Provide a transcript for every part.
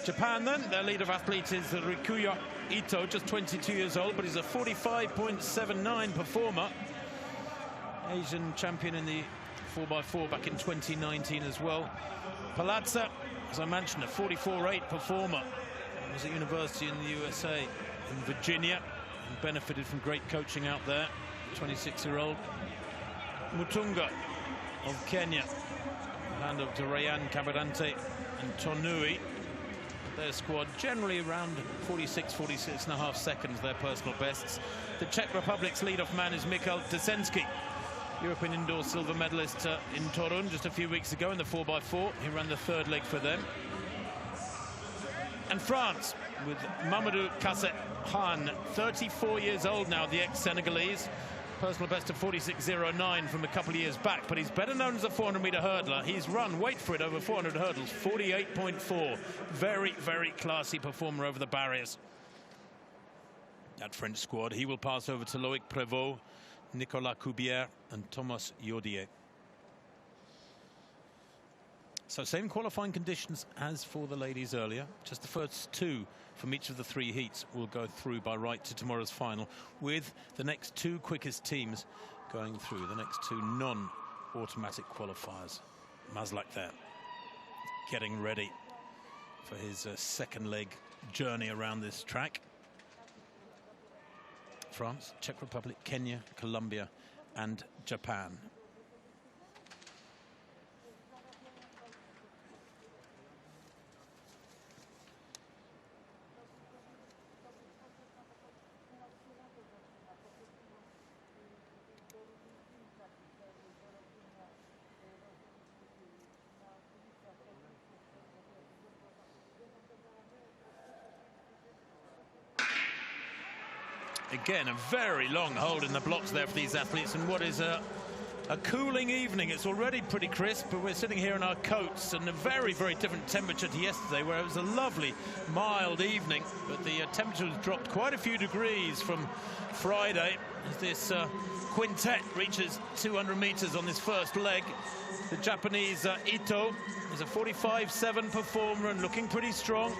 Japan then, their lead of athletes is Rikuya Ito, just 22 years old, but he's a 45.79 performer. Asian champion in the 4x4 back in 2019 as well. Palazza, as I mentioned, a 44.8 performer. He was at university in the USA, in Virginia, and benefited from great coaching out there. 26-year-old. Mutunga of Kenya. Hand up to Rayan Kabadante and Tonui. Their squad generally around 46.5 seconds, their personal bests. The Czech Republic's lead-off man is Michal Desensky, European indoor silver medalist in Torun just a few weeks ago in the 4x4. He ran the third leg for them. And France with Mamadou Kasset-Han, 34 years old now, the ex-Senegalese. Personal best of 46.09 from a couple of years back, but he's better known as a 400-meter hurdler. He's run, wait for it, over 400 hurdles, 48.4. Very, very classy performer over the barriers. That French squad, he will pass over to Loic Prévost, Nicolas Coubière and Thomas Yaudier. So same qualifying conditions as for the ladies earlier. Just the first two from each of the three heats will go through by right to tomorrow's final, with the next two quickest teams going through, the next two non-automatic qualifiers. Maslak there, getting ready for his second leg journey around this track. France, Czech Republic, Kenya, Colombia and Japan. Again, a very long hold in the blocks there for these athletes, and what is a cooling evening. It's already pretty crisp, but we're sitting here in our coats, and a very, very different temperature to yesterday, where it was a lovely, mild evening, but the temperature has dropped quite a few degrees from Friday as this quintet reaches 200 meters on this first leg. The Japanese Ito is a 45.7 performer and looking pretty strong.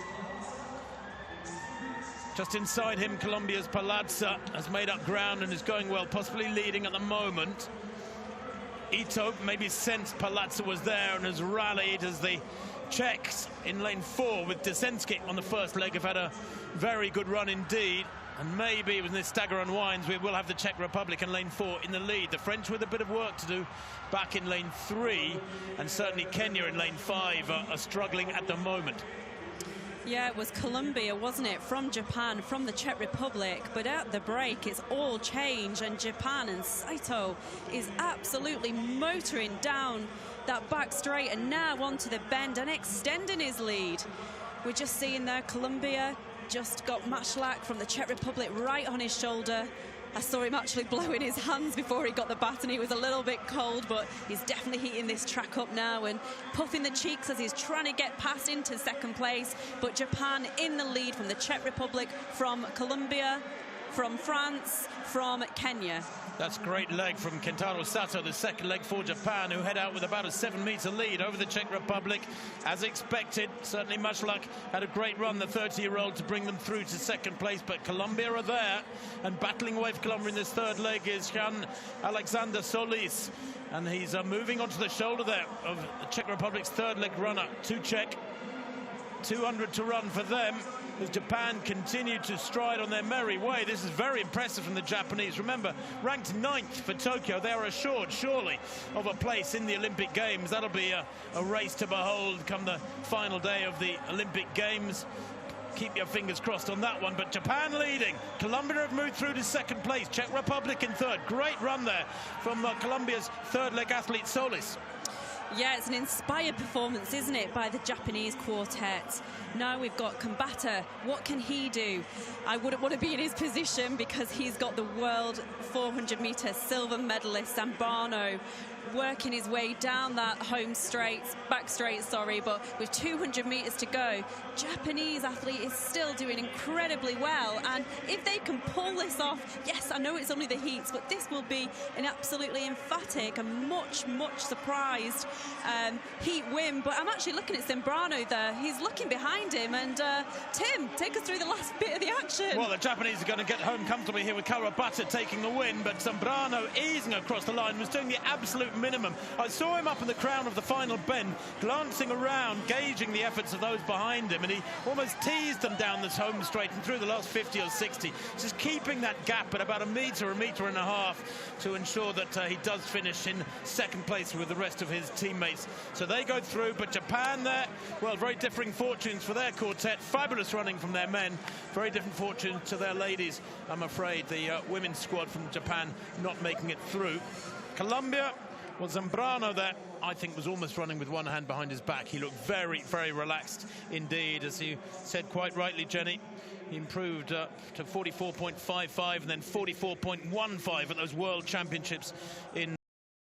Just inside him, Colombia's Palazza has made up ground and is going well, possibly leading at the moment. Ito maybe sensed Palazza was there and has rallied, as the Czechs in lane 4 with Desensky on the first leg have had a very good run indeed. And maybe when this stagger unwinds, we will have the Czech Republic in lane 4 in the lead. The French with a bit of work to do back in lane 3, and certainly Kenya in lane 5 are struggling at the moment. Yeah, it was Colombia, wasn't it, from Japan, from the Czech Republic, but at the break it's all changed, and Japan and Saito is absolutely motoring down that back straight and now onto the bend and extending his lead. We're just seeing there Colombia just got Maslak from the Czech Republic right on his shoulder. I saw him actually blowing his hands before he got the baton. He was a little bit cold, but he's definitely heating this track up now and puffing the cheeks as he's trying to get past into second place. But Japan in the lead from the Czech Republic, from Colombia, from France, from Kenya. That's a great leg from Kentaro Sato, the second leg for Japan, who head out with about a 7-meter lead over the Czech Republic. As expected, certainly Maslak had a great run, the 30-year-old, to bring them through to second place, but Colombia are there, and battling away for Colombia in this third leg is Jean Alexander Solis, and he's moving onto the shoulder there of the Czech Republic's third leg runner, two Czech, 200 to run for them, as Japan continue to stride on their merry way. This is very impressive from the Japanese. Remember, ranked 9th for Tokyo, they are assured, surely, of a place in the Olympic Games. That'll be a race to behold come the final day of the Olympic Games. Keep your fingers crossed on that one. But Japan leading. Colombia have moved through to second place. Czech Republic in third. Great run there from Colombia's third leg athlete, Solis. Yeah, it's an inspired performance, isn't it, by the Japanese quartet. Now we've got Kambata. What can he do? I wouldn't want to be in his position because he's got the world 400-meter silver medalist, Zambano, working his way down that back straight, but with 200 meters to go, Japanese athlete is still doing incredibly well. And if they can pull this off, yes, I know it's only the heats, but this will be an absolutely emphatic and much surprised heat win. But I'm actually looking at Zambrano there. He's looking behind him. And Tim, take us through the last bit of the action. Well, the Japanese are going to get home comfortably here with Kawabata taking the win, but Zambrano easing across the line was doing the absolute minimum. I saw him up in the crown of the final bend, glancing around, gauging the efforts of those behind him, and he almost teased them down this home straight and through the last 50 or 60, just keeping that gap at about a metre and a half to ensure that he does finish in second place with the rest of his teammates. So they go through, but Japan there, well, very differing fortunes for their quartet. Fabulous running from their men, very different fortunes to their ladies. I'm afraid the women's squad from Japan not making it through. Colombia, well, Zambrano there, I think, was almost running with one hand behind his back. He looked very relaxed indeed, as you said quite rightly, Jenny. He improved to 44.55 and then 44.15 at those World Championships in